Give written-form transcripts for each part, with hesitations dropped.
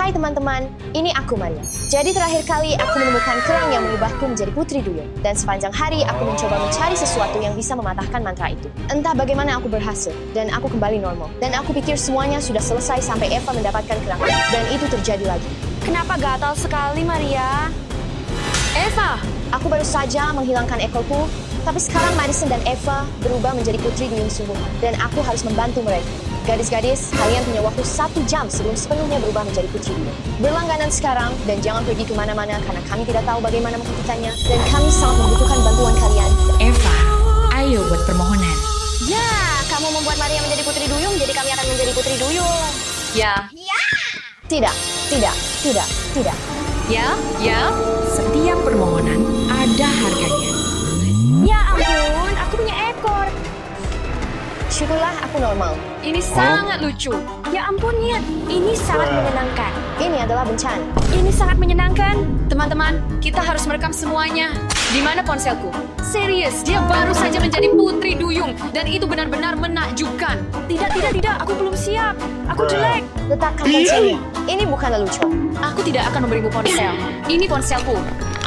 Hai teman-teman, ini aku Maria. Jadi terakhir kali aku menemukan kerang yang mengubahku menjadi putri duyung. Dan sepanjang hari aku mencoba mencari sesuatu yang bisa mematahkan mantra itu. Entah bagaimana aku berhasil, dan aku kembali normal. Dan aku pikir semuanya sudah selesai sampai Eva mendapatkan kerang. Dan itu terjadi lagi. Kenapa gatal sekali, Maria? Eva! Aku baru saja menghilangkan ekorku, tapi sekarang Madison dan Eva berubah menjadi putri duyung sungguhan. Dan aku harus membantu mereka. Gadis-gadis, kalian punya waktu 1 jam sebelum sepenuhnya berubah menjadi putri duyung. Berlangganan sekarang dan jangan pergi kemana-mana karena kami tidak tahu bagaimana menghentikannya. Dan kami sangat membutuhkan bantuan kalian. Eva, ayo buat permohonan. Ya, kamu membuat Maria menjadi putri duyung, jadi kami akan menjadi putri duyung. Ya, Tidak, tidak, tidak, tidak. ya. Setiap permohonan ada harganya. Ya ampun, aku punya ekor. Syukurlah aku normal. Ini sangat lucu. Ya ampun, Niat. Ini sangat menyenangkan. Ini adalah bencana. Ini sangat menyenangkan. Teman-teman, kita harus merekam semuanya. Di mana ponselku? Serius, dia baru saja menjadi putri duyung. Dan itu benar-benar menakjubkan. Tidak, aku belum siap. Aku jelek. Letakkan ponselnya. Ini bukanlah lucu. Aku tidak akan memberimu ponsel. Ini ponselku.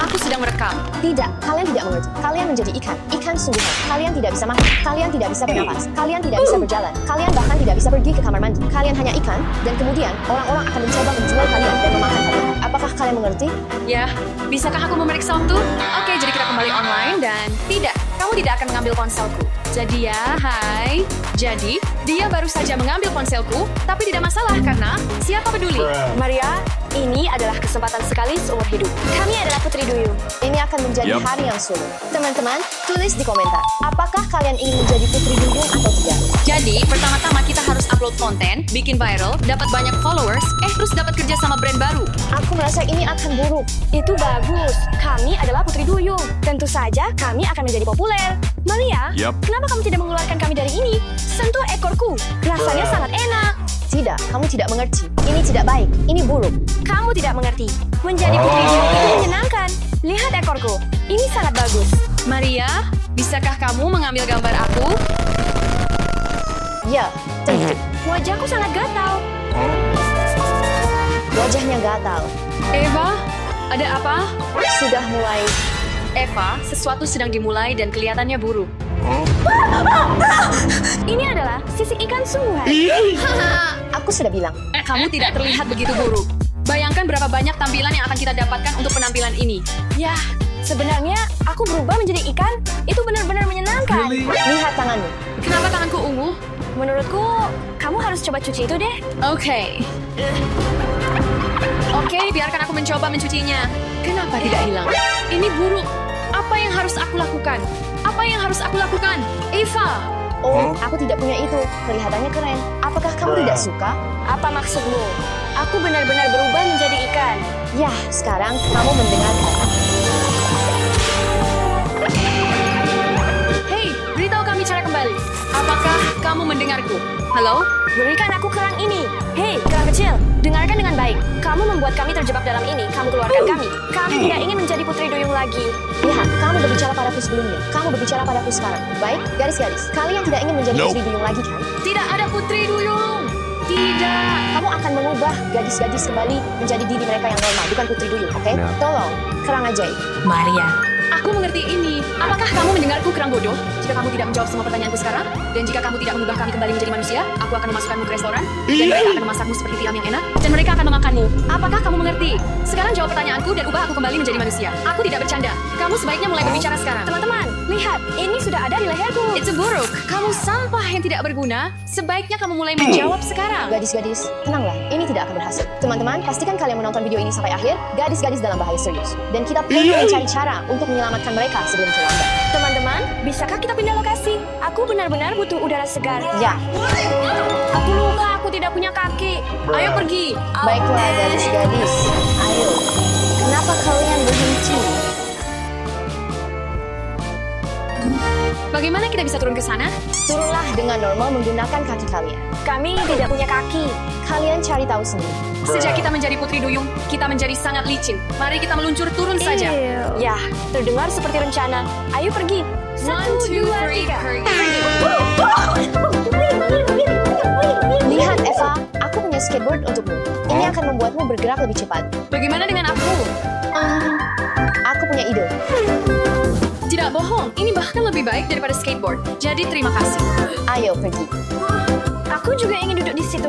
Aku sedang merekam. Tidak, kalian tidak mengerti. Kalian menjadi ikan. Ikan sungguhan. Kalian tidak bisa makan. Kalian tidak bisa bernapas. Kalian tidak bisa berjalan. Kalian bahkan tidak bisa pergi ke kamar mandi. Kalian hanya ikan, dan kemudian orang-orang akan mencoba menjual kalian dan memakan kalian. Apakah kalian mengerti? Ya, bisakah aku memeriksa waktu? Oke, jadi kita kembali online dan tidak, kamu tidak akan mengambil ponselku. Jadi ya, hai. Jadi, dia baru saja mengambil ponselku, tapi tidak masalah karena siapa peduli? Maria, ini adalah kesempatan sekali seumur hidup. Kami adalah putri duyung. Ini akan menjadi hari yang sulit. Teman-teman, tulis di komentar. Apakah kalian ingin menjadi putri duyung atau tidak? Jadi, pertama-tama kita harus upload konten, bikin viral, dapat banyak followers, terus dapat kerja sama brand baru. Aku merasa ini akan buruk. Itu bagus. Kami adalah putri duyung. Tentu saja kami akan menjadi populer. Maria, kenapa kamu tidak mengeluarkan kami dari ini? Sentuh ekorku. Rasanya sangat enak. Tidak, kamu tidak mengerti. Ini tidak baik. Ini buruk. Kamu tidak mengerti. Menjadi putri duyung itu menyenangkan. Lihat ekorku. Ini sangat bagus. Maria, bisakah kamu mengambil gambar aku? Ya, tentu. Wajahku sangat gatal. Wajahnya gatal. Eva, ada apa? Sudah mulai. Eva, sesuatu sedang dimulai dan kelihatannya buruk. Ini adalah sisik ikan sungguhan. Aku sudah bilang. Kamu tidak terlihat begitu buruk. Bayangkan berapa banyak tampilan yang akan kita dapatkan untuk penampilan ini. Ya, sebenarnya aku berubah menjadi ikan. Itu benar-benar menyenangkan. Lihat tanganmu. Kenapa tanganku ungu? Menurutku, kamu harus coba cuci itu deh. Oke, biarkan aku mencoba mencucinya. Kenapa tidak hilang? Ini buruk. Apa yang harus aku lakukan? Apa yang harus aku lakukan? Eva! Oh, aku tidak punya itu. Kelihatannya keren. Apakah kamu tidak suka? Apa maksudmu? Aku benar-benar berubah menjadi ikan. Ya, sekarang kamu mendengarkan. Hei, beritahu kami cara kembali. Apakah kamu mendengarku? Halo? Berikan aku kerang ini. Hei, kerang kecil. Dengarkan dengan baik. Kamu membuat kami terjebak dalam ini. Kamu keluarkan kami. Kami tidak ingin menjadi putri duyung lagi. Lihat, kamu berbicara padaku sebelumnya. Kamu berbicara padaku sekarang. Baik, garis-garis. Kalian tidak ingin menjadi putri duyung lagi, kan? Tidak ada putri duyung. Tidak. Kamu akan mengubah gadis-gadis kembali menjadi diri mereka yang normal, bukan putri duyung, oke? Tolong, kerang ajaib. Maria, aku mengerti ini. Apakah kamu mendengarku, kerang bodoh? Jika kamu tidak menjawab semua pertanyaanku sekarang, dan jika kamu tidak mengubah kami kembali menjadi manusia, aku akan memasukkanmu ke restoran, dan mereka akan memasakmu seperti tiram yang enak, dan mereka akan memakanmu. Apakah kamu mengerti? Sekarang jawab pertanyaanku dan ubah aku kembali menjadi manusia. Aku tidak bercanda. Kamu sebaiknya mulai berbicara sekarang. Teman-teman, lihat. Ini sudah ada di leherku. Itu buruk. Kamu sampah yang tidak berguna. Sebaiknya kamu mulai menjawab sekarang. Gadis-gadis, tenanglah. Ini tidak akan berhasil. Teman-teman, pastikan kalian menonton video ini sampai akhir. Gadis-gadis dalam bahaya serius. Dan kita perlu mencari cara untuk menyelamatkan mereka sebelum terlambat. Teman-teman, bisakah kita pindah lokasi? Aku benar-benar butuh udara segar. Ya, Aku lupa aku tidak punya kaki. Ayo pergi. baiklah gadis-gadis. Ayo. Kenapa kalian berhenti? Bagaimana kita bisa turun ke sana? Turunlah dengan normal menggunakan kaki kalian. Kami tidak punya kaki. Kalian cari tahu sendiri. Sejak kita menjadi putri duyung, kita menjadi sangat licin. Mari kita meluncur turun saja. Ya, terdengar seperti rencana. Ayo pergi. 1, 2, 3. pergi. Lihat Eva, aku punya punya skateboard untukmu. Ini akan membuatmu bergerak lebih cepat. Bagaimana dengan aku? Aku punya ide. Tidak bohong, ini bahkan lebih baik daripada skateboard. Jadi terima kasih. Ayo pergi. Aku juga ingin duduk di situ.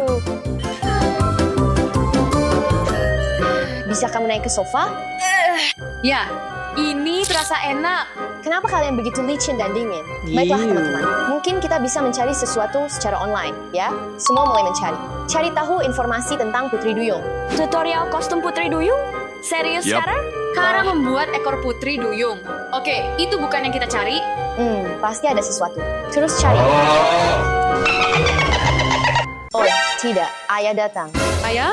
Bisa kamu naik ke sofa? Ya, ini terasa enak. Kenapa kalian begitu licin dan dingin? Baiklah teman-teman, mungkin kita bisa mencari sesuatu secara online, ya? Semua mulai mencari. Cari tahu informasi tentang Putri Duyung. Tutorial kostum Putri Duyung? Serius sekarang? Cara membuat ekor putri duyung. Oke, itu bukan yang kita cari. Pasti ada sesuatu. Terus cari. Oh, tidak. Ayah datang. Ayah?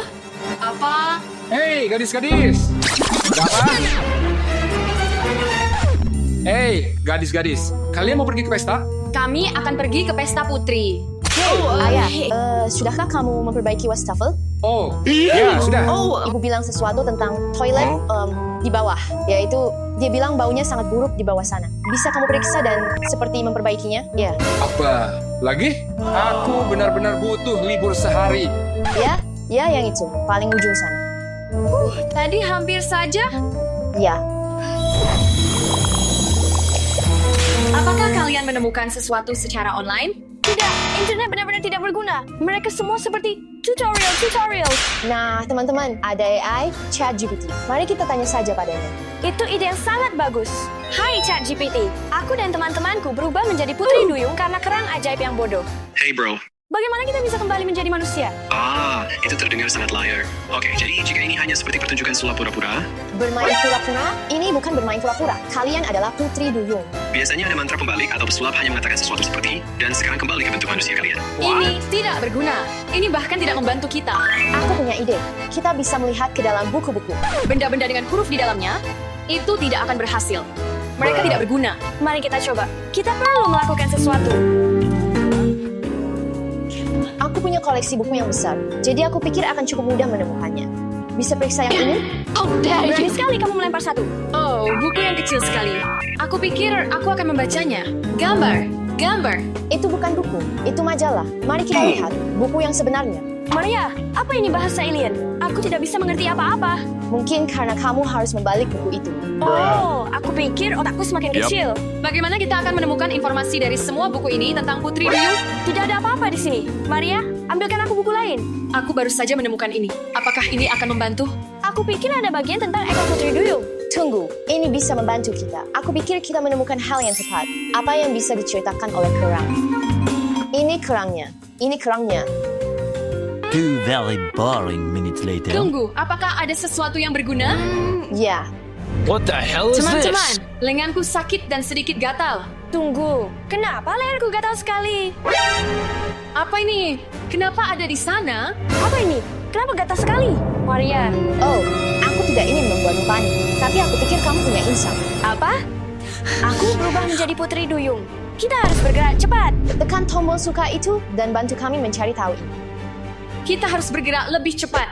Apa? Hei, gadis-gadis. Ada apa? Hei, gadis-gadis. Kalian mau pergi ke pesta? Kami akan pergi ke pesta putri. Ayah, sudahkah kamu memperbaiki wastafel? Oh, ya sudah. Ibu bilang sesuatu tentang toilet di bawah. Yaitu, dia bilang baunya sangat buruk di bawah sana. Bisa kamu periksa dan seperti memperbaikinya? Ya. Apa? Lagi? Aku benar-benar butuh libur sehari. Ya, yang itu. Paling ujung sana. Tadi hampir saja. Ya. Apakah kalian menemukan sesuatu secara online? Tidak, internet benar-benar tidak berguna. Mereka semua seperti tutorial. Nah, teman-teman, ada AI, ChatGPT. Mari kita tanya saja padanya. Itu ide yang sangat bagus. Hai ChatGPT, aku dan teman-temanku berubah menjadi Putri Duyung karena kerang ajaib yang bodoh. Hey bro. Bagaimana kita bisa kembali menjadi manusia? Itu terdengar sangat liar. Oke, jadi jika ini hanya seperti pertunjukan sulap pura-pura, Bermain pura-pura? Ini bukan bermain pura-pura. Kalian adalah Putri Duyung. biasanya ada mantra pembalik atau pesulap hanya mengatakan sesuatu seperti, dan sekarang kembali ke bentuk manusia kalian. Ini tidak berguna. Ini bahkan tidak membantu kita. Aku punya ide. Kita bisa melihat ke dalam buku-buku. Benda-benda dengan huruf di dalamnya, itu tidak akan berhasil. Mereka tidak berguna. Mari kita coba. Kita perlu melakukan sesuatu. Aku punya koleksi buku yang besar, jadi aku pikir akan cukup mudah menemukannya. Bisa periksa yang ini? Berani sekali kamu melempar satu. Oh, buku yang kecil sekali. Aku pikir aku akan membacanya. Gambar. Itu bukan buku, itu majalah. Mari kita lihat buku yang sebenarnya. Maria, apa ini bahasa alien? Aku tidak bisa mengerti apa-apa. Mungkin karena kamu harus membalik buku itu. Oh, aku pikir otakku semakin kecil. Bagaimana kita akan menemukan informasi dari semua buku ini tentang Putri Duyung? Tidak ada apa-apa di sini. Maria, ambilkan aku buku lain. Aku baru saja menemukan ini. Apakah ini akan membantu? Aku pikir ada bagian tentang ekor Putri Duyung. Tunggu, ini bisa membantu kita. Aku pikir kita menemukan hal yang tepat. Apa yang bisa diceritakan oleh kerang? Ini kerangnya. Ini kerangnya. 2 very boring minutes later. Tunggu, apakah ada sesuatu yang berguna? Ya, What the hell is Teman-teman, lenganku sakit dan sedikit gatal. Tunggu, kenapa leherku gatal sekali? Apa ini? Kenapa ada di sana? Apa ini? Kenapa gatal sekali? Maria, oh, aku tidak ingin membuatmu panik. Tapi aku pikir kamu punya insang. apa? Aku berubah menjadi Putri Duyung. Kita harus bergerak cepat. Tekan tombol suka itu dan bantu kami mencari tahu ini. Kita harus bergerak lebih cepat.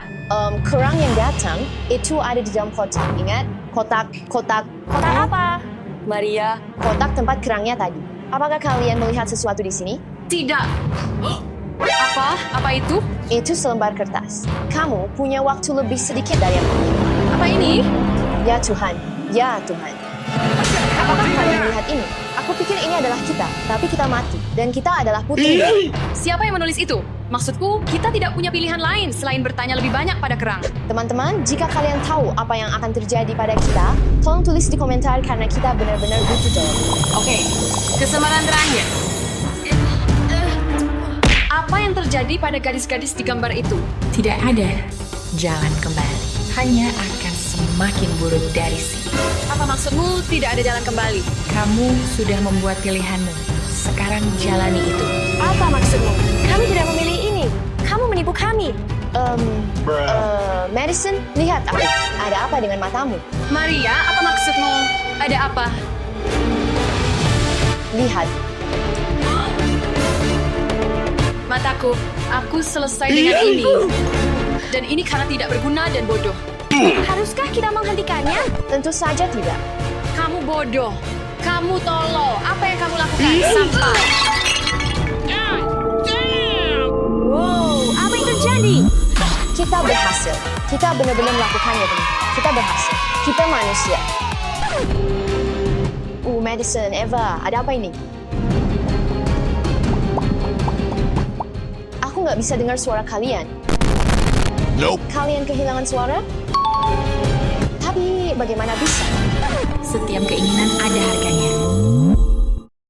Kerang yang datang itu ada di dalam kotak. Ingat? Kotak. Kotak apa? Maria, Kotak tempat kerangnya tadi. Apakah kalian melihat sesuatu di sini? Tidak. Apa? Apa itu? Itu selembar kertas. Kamu punya waktu lebih sedikit dari aku. Apa ini? Ya Tuhan. Ya Tuhan. Apakah kalian melihat ini? Aku pikir ini adalah kita, tapi kita mati. Dan kita adalah putri. Siapa yang menulis itu? Maksudku, kita tidak punya pilihan lain selain bertanya lebih banyak pada kerang. Teman-teman, jika kalian tahu apa yang akan terjadi pada kita, tolong tulis di komentar karena kita benar-benar butuh jawaban. Oke, kesempatan terakhir. Apa yang terjadi pada gadis-gadis di gambar itu? Tidak ada jalan kembali. Hanya akan semakin buruk dari sini. Apa maksudmu tidak ada jalan kembali? Kamu sudah membuat pilihanmu. Sekarang jalani itu. apa maksudmu? Kami tidak memilih ini. Kamu menipu kami. Madison, lihat aku. Ada apa dengan matamu? Maria, apa maksudmu? Ada apa? Lihat. Mataku, aku selesai dengan ini. Dan ini karena tidak berguna dan bodoh. Haruskah kita menghentikannya? Tentu saja tidak. Kamu bodoh. Kamu tolol. Apa yang kamu lakukan? Sampah. Wow, apa yang terjadi? Kita berhasil. Kita benar-benar melakukannya, teman. Kita berhasil. Kita manusia. Madison, Eva, ada apa ini? Aku nggak bisa dengar suara kalian. Nope. Kalian kehilangan suara? Tapi bagaimana bisa? Setiap keinginan ada harganya.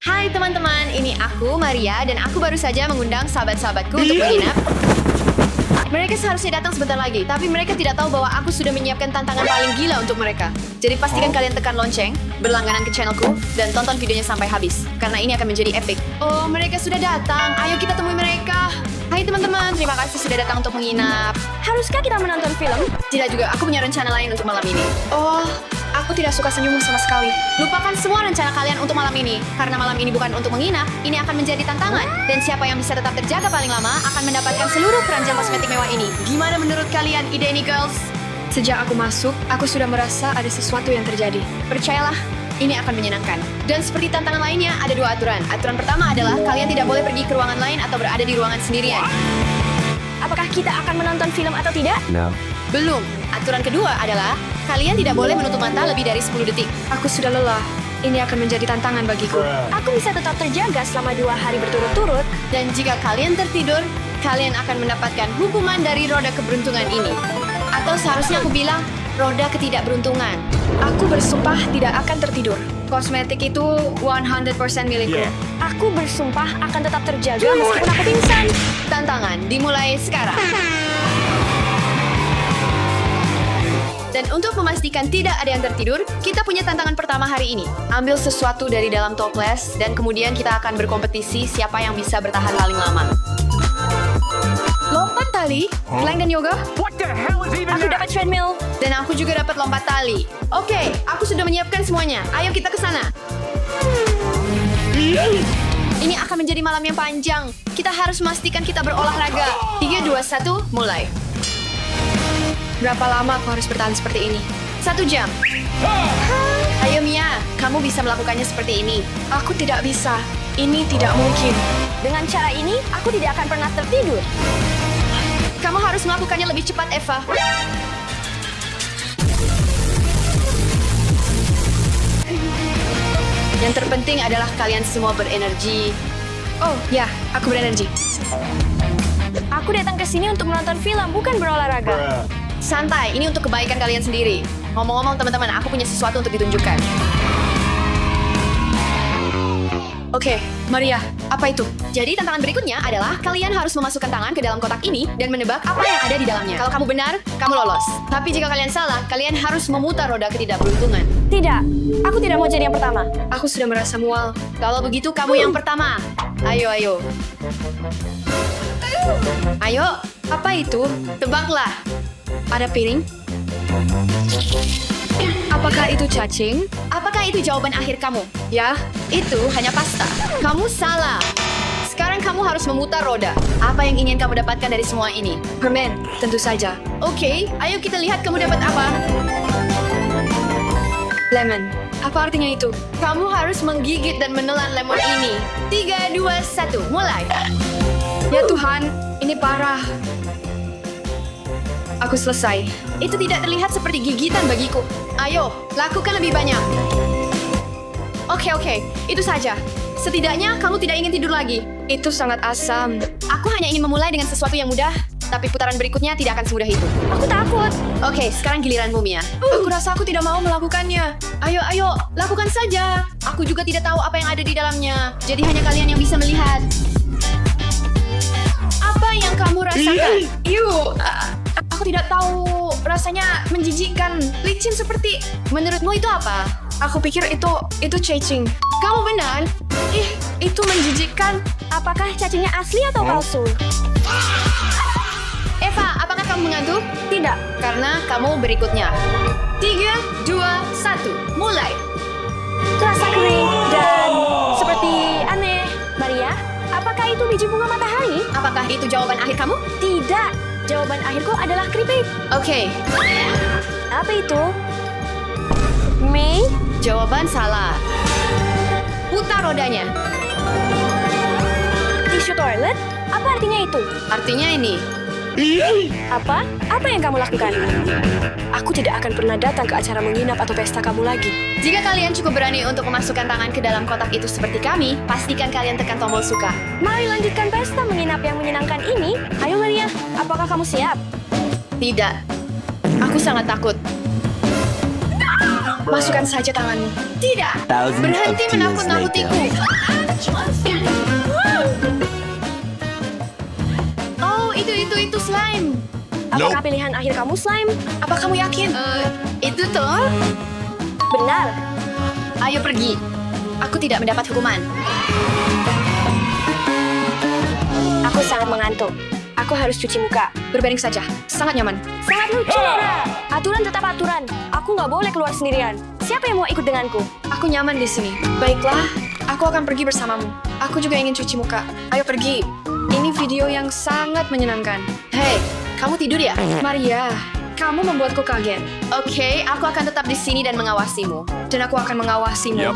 Hai teman-teman, ini aku Maria dan aku baru saja mengundang sahabat-sahabatku untuk menginap. Mereka seharusnya datang sebentar lagi, tapi mereka tidak tahu bahwa aku sudah menyiapkan tantangan paling gila untuk mereka. Jadi pastikan kalian tekan lonceng, berlangganan ke channelku, dan tonton videonya sampai habis. Karena ini akan menjadi epic. Oh, mereka sudah datang. Ayo kita temui mereka. Hai teman-teman, terima kasih sudah datang untuk menginap. Haruskah kita menonton film? Tidak juga, aku punya rencana lain untuk malam ini. Oh, aku tidak suka senyummu sama sekali. Lupakan semua rencana kalian untuk malam ini. Karena malam ini bukan untuk menginap, ini akan menjadi tantangan. Dan siapa yang bisa tetap terjaga paling lama akan mendapatkan seluruh keranjang kosmetik mewah ini. Gimana menurut kalian ide ini, girls? Sejak aku masuk, aku sudah merasa ada sesuatu yang terjadi. Percayalah, ini akan menyenangkan. Dan seperti tantangan lainnya, ada 2 aturan. Aturan pertama adalah kalian tidak boleh pergi ke ruangan lain atau berada di ruangan sendirian. Apakah kita akan menonton film atau tidak? Belum. Aturan kedua adalah kalian tidak boleh menutup mata lebih dari 10 detik. Aku sudah lelah. Ini akan menjadi tantangan bagiku. Aku bisa tetap terjaga selama 2 hari berturut-turut. Dan jika kalian tertidur, kalian akan mendapatkan hukuman dari roda keberuntungan ini. Atau seharusnya aku bilang, roda ketidakberuntungan. Aku bersumpah tidak akan tertidur. Kosmetik itu 100% milikku. Aku bersumpah akan tetap terjaga meskipun aku pingsan. Tantangan dimulai sekarang. Dan untuk memastikan tidak ada yang tertidur, kita punya tantangan pertama hari ini. Ambil sesuatu dari dalam toples, dan kemudian kita akan berkompetisi siapa yang bisa bertahan paling lama. Lompat tali, plank dan yoga. Aku dapat treadmill. Dan aku juga dapat lompat tali. Oke, aku sudah menyiapkan semuanya. Ayo kita ke sana. Ini akan menjadi malam yang panjang. Kita harus memastikan kita berolahraga. 3, 2, 1, mulai. Berapa lama aku harus bertahan seperti ini? 1 jam. Ayo Mia, kamu bisa melakukannya seperti ini. Aku tidak bisa. Ini tidak mungkin. Dengan cara ini, aku tidak akan pernah tertidur. Kamu harus melakukannya lebih cepat, Eva. Yang terpenting adalah kalian semua berenergi. Oh, ya, aku berenergi. Aku datang ke sini untuk menonton film, bukan berolahraga. Santai, ini untuk kebaikan kalian sendiri. Ngomong-ngomong teman-teman, aku punya sesuatu untuk ditunjukkan. Oke, Maria, apa itu? Jadi tantangan berikutnya adalah kalian harus memasukkan tangan ke dalam kotak ini dan menebak apa yang ada di dalamnya. Kalau kamu benar, kamu lolos. Tapi jika kalian salah, kalian harus memutar roda ketidakberuntungan. Tidak, aku tidak mau jadi yang pertama. Aku sudah merasa mual. Kalau begitu, kamu yang pertama. Ayo, ayo. Ayo, Apa itu? tebaklah. Ada piring? Apakah itu cacing? Apakah itu jawaban akhir kamu? Ya, Itu hanya pasta. Kamu salah. Sekarang kamu harus memutar roda. Apa yang ingin kamu dapatkan dari semua ini? permen, tentu saja. Oke, ayo kita lihat kamu dapat apa. Lemon. Apa artinya itu? Kamu harus menggigit dan menelan lemon ini. 3, 2, 1, mulai. Ya Tuhan, ini parah. Aku selesai. Itu tidak terlihat seperti gigitan bagiku. Ayo, lakukan lebih banyak. Oke, itu saja. Setidaknya kamu tidak ingin tidur lagi. Itu sangat asam. Aku hanya ingin memulai dengan sesuatu yang mudah, tapi putaran berikutnya tidak akan semudah itu. Aku takut. Oke, sekarang giliranmu, Mia. Aku rasa aku tidak mau melakukannya. Ayo, lakukan saja. Aku juga tidak tahu apa yang ada di dalamnya. Jadi hanya kalian yang bisa melihat. Apa yang kamu rasakan? Aku tidak tahu. Rasanya menjijikkan. Licin seperti... Menurutmu itu apa? Aku pikir itu cacing. Kamu benar? Itu menjijikkan. Apakah cacingnya asli atau palsu? Eva, apakah kamu mengantuk? Tidak. Karena kamu berikutnya. 3, 2, 1, mulai. Terasa kering dan seperti aneh. Maria, apakah itu biji bunga matahari? Apakah itu jawaban akhir kamu? Tidak. Jawaban akhirku adalah keripik. Oke, Apa itu? Mei? jawaban salah. Putar rodanya. Tisu toilet? Apa artinya itu? Artinya ini. Apa? Apa yang kamu lakukan? Aku tidak akan pernah datang ke acara menginap atau pesta kamu lagi. Jika kalian cukup berani untuk memasukkan tangan ke dalam kotak itu seperti kami, pastikan kalian tekan tombol suka. Mari lanjutkan pesta menginap yang menyenangkan ini. Ayo Maria, apakah kamu siap? Tidak. Aku sangat takut. Masukkan saja tanganmu. Tidak. Thousands Berhenti of tears menakut-nakutiku. Oh, itu slime. Apakah pilihan akhir kamu slime? Apa kamu yakin? Itu toh? Benar. Ayo pergi. Aku tidak mendapat hukuman. Aku sangat mengantuk. Aku harus cuci muka. Berbaring saja. Sangat nyaman. Sangat lucu, Nora. Aturan tetap aturan. Aku nggak boleh keluar sendirian. Siapa yang mau ikut denganku? Aku nyaman di sini. Baiklah, aku akan pergi bersamamu. Aku juga ingin cuci muka. Ayo pergi. Ini video yang sangat menyenangkan. Hei, kamu tidur ya? Maria, kamu membuatku kaget. Oke, aku akan tetap di sini dan mengawasimu. Dan aku akan mengawasimu.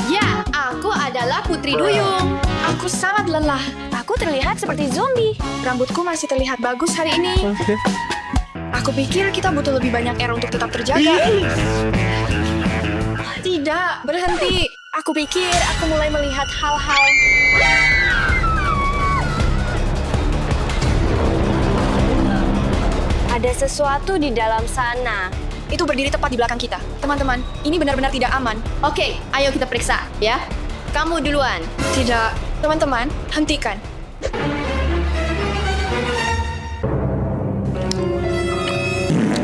Ya, aku adalah Putri Duyung. Aku sangat lelah. Aku terlihat seperti zombie. Rambutku masih terlihat bagus hari ini. Aku pikir kita butuh lebih banyak air untuk tetap terjaga. Tidak, berhenti. Aku pikir aku mulai melihat hal-hal. Ada sesuatu di dalam sana. Itu berdiri tepat di belakang kita. Teman-teman, ini benar-benar tidak aman. Oke, ayo kita periksa, ya. Kamu duluan. Tidak. Teman-teman, hentikan.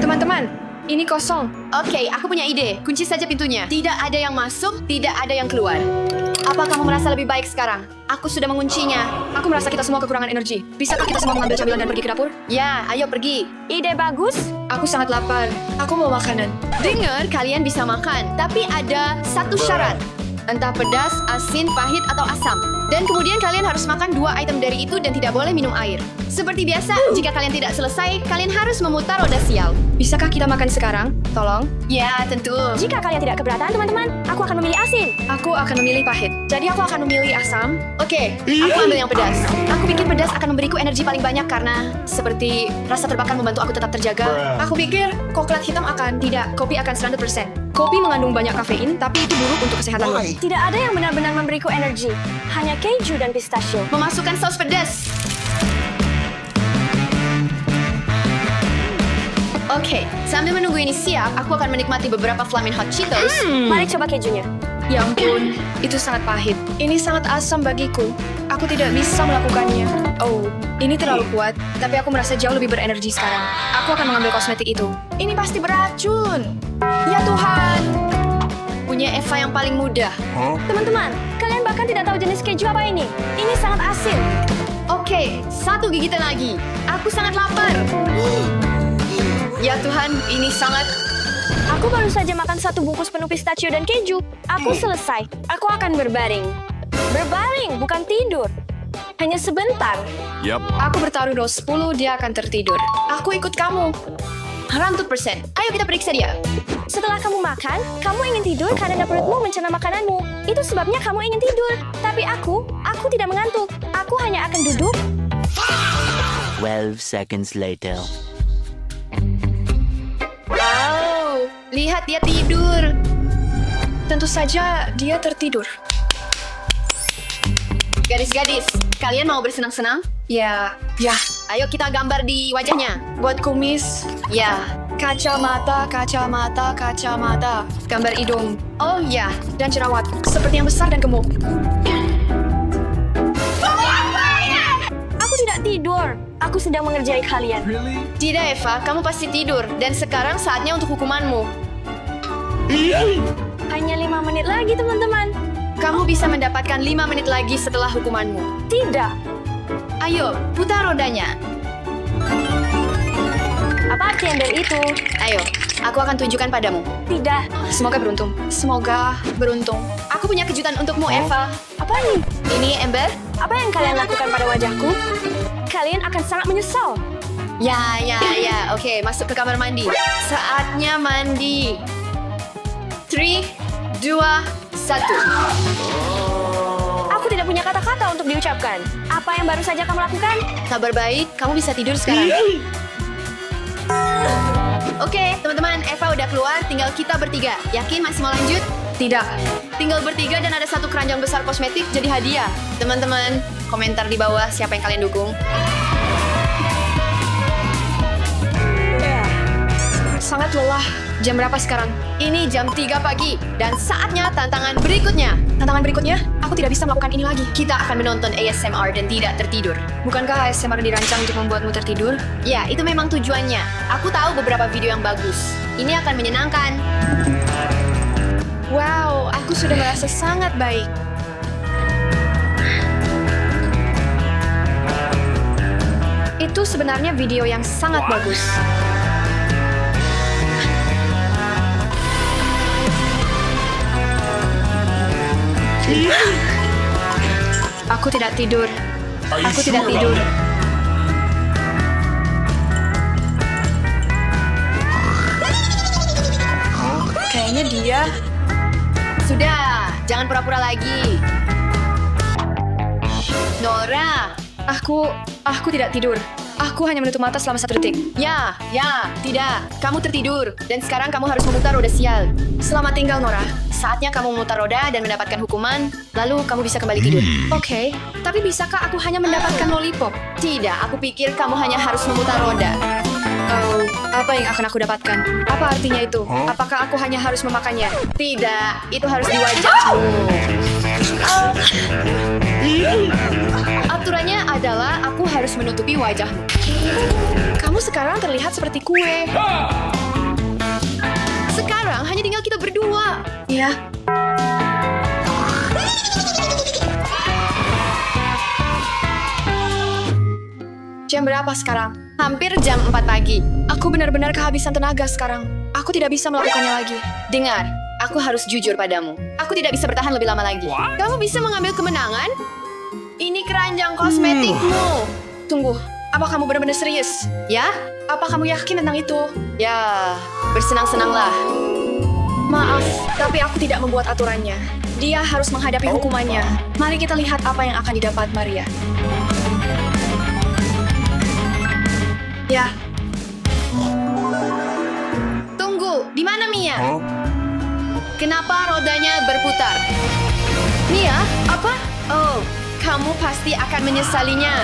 Teman-teman, ini kosong. Oke, aku punya ide. Kunci saja pintunya. Tidak ada yang masuk, tidak ada yang keluar. Apa kamu merasa lebih baik sekarang? Aku sudah menguncinya. Aku merasa kita semua kekurangan energi. Bisakah kita semua mengambil camilan dan pergi ke dapur? Ya, ayo pergi. Ide bagus. Aku sangat lapar. Aku mau makanan. Dengar, kalian bisa makan. Tapi ada satu syarat. Entah pedas, asin, pahit, atau asam. Dan kemudian kalian harus makan 2 item dari itu dan tidak boleh minum air. Seperti biasa, jika kalian tidak selesai, kalian harus memutar roda sial. Bisakah kita makan sekarang? Tolong. Ya, tentu. Jika kalian tidak keberatan, teman-teman, aku akan memilih asin. Aku akan memilih pahit. Jadi aku akan memilih asam. Oke, aku ambil yang pedas. Aku pikir pedas akan memberiku energi paling banyak karena seperti rasa terbakar membantu aku tetap terjaga. Aku pikir coklat hitam akan tidak, kopi akan 100%. Kopi mengandung banyak kafein, tapi itu buruk untuk kesehatanmu. Tidak ada yang benar-benar memberiku energi. Hanya keju dan pistachio. Memasukkan saus pedas. Oke, sambil menunggu ini siap, aku akan menikmati beberapa Flamin' Hot Cheetos. Mari coba kejunya. Ya ampun, itu sangat pahit. Ini sangat asam bagiku. Aku tidak bisa melakukannya. Oh, ini terlalu kuat, tapi aku merasa jauh lebih berenergi sekarang. Aku akan mengambil kosmetik itu. Ini pasti beracun. Ya Tuhan. Punya Eva yang paling mudah. Teman-teman, kalian bahkan tidak tahu jenis keju apa ini. Ini sangat asin. Oke, 1 gigitan lagi. Aku sangat lapar. Ya Tuhan, ini sangat... Aku baru saja makan 1 bungkus penuh pistachio dan keju. Aku selesai. Aku akan berbaring. Berbaring, bukan tidur. Hanya sebentar. Aku bertaruh roll 10, dia akan tertidur. Aku ikut kamu. 100%. Ayo kita periksa dia. Setelah kamu makan, kamu ingin tidur karena perutmu mencerna makananmu. Itu sebabnya kamu ingin tidur. Tapi aku tidak mengantuk. Aku hanya akan duduk. 12 seconds later. Wow, lihat dia tidur. Tentu saja dia tertidur. Gadis-gadis, kalian mau bersenang-senang? Ya. Ayo kita gambar di wajahnya. Buat kumis. Ya. Kacamata. Gambar hidung. Oh ya, dan jerawat. Seperti yang besar dan gemuk. Aku tidak tidur. Aku sedang mengerjai kalian. Tidak, Eva. Kamu pasti tidur. Dan sekarang saatnya untuk hukumanmu. Hanya 5 menit lagi, teman-teman. Kamu bisa mendapatkan 5 menit lagi setelah hukumanmu. Tidak. Ayo, putar rodanya. Apa arti ember itu? Ayo, aku akan tunjukkan padamu. Tidak. Semoga beruntung. Semoga beruntung. Aku punya kejutan untukmu, Eva. Apa ini? Ini ember. Apa yang kalian lakukan pada wajahku? Kalian akan sangat menyesal. Ya. Oke, masuk ke kamar mandi. Saatnya mandi. 3, 2, 1. Aku tidak punya kata-kata untuk untuk diucapkan. Apa yang baru saja kamu lakukan? Kabar baik, kamu bisa tidur sekarang. Oke, teman-teman, Eva udah keluar, tinggal kita bertiga. Yakin masih mau lanjut? Tidak. Tinggal bertiga dan ada satu keranjang besar kosmetik jadi hadiah. Teman-teman, komentar di bawah siapa yang kalian dukung. Sangat lelah. Jam berapa sekarang? Ini jam 3 pagi dan saatnya tantangan berikutnya. Tantangan berikutnya, aku tidak bisa melakukan ini lagi. Kita akan menonton ASMR dan tidak tertidur. Bukankah ASMR dirancang untuk membuatmu tertidur? Ya, itu memang tujuannya. Aku tahu beberapa video yang bagus. Ini akan menyenangkan. Wow, aku sudah merasa sangat baik. Itu sebenarnya video yang sangat bagus. Aku tidak tidur. Aku tidak tidur. Kayaknya dia. Sudah, jangan pura-pura lagi. Nora. Aku tidak tidur. Aku hanya menutup mata selama 1 detik. Ya, tidak. Kamu tertidur. Dan sekarang kamu harus memutar roda sial. Selamat tinggal, Nora. Saatnya kamu memutar roda dan mendapatkan hukuman, lalu kamu bisa kembali tidur. Oke, tapi bisakah aku hanya mendapatkan lollipop? Tidak, aku pikir kamu hanya harus memutar roda. Oh, apa yang akan aku dapatkan? Apa artinya itu? Apakah aku hanya harus memakannya? Tidak, itu harus di wajahmu. Aturannya adalah aku harus menutupi wajahmu. Kamu sekarang terlihat seperti kue. Sekarang hanya tinggal kita berdua. Ya. Jam berapa sekarang? Hampir jam 4 pagi. Aku benar-benar kehabisan tenaga sekarang. Aku tidak bisa melakukannya lagi. Dengar, aku harus jujur padamu. Aku tidak bisa bertahan lebih lama lagi. Kamu bisa mengambil kemenangan? Ini keranjang kosmetikmu. Tunggu, apa kamu benar-benar serius? Ya? Apa kamu yakin tentang itu? Ya, bersenang-senanglah. Maaf, tapi aku tidak membuat aturannya. Dia harus menghadapi hukumannya. Mari kita lihat apa yang akan didapat Maria. Ya, Tunggu, di mana Mia? Kenapa rodanya berputar? Mia, apa? Oh, kamu pasti akan menyesalinya.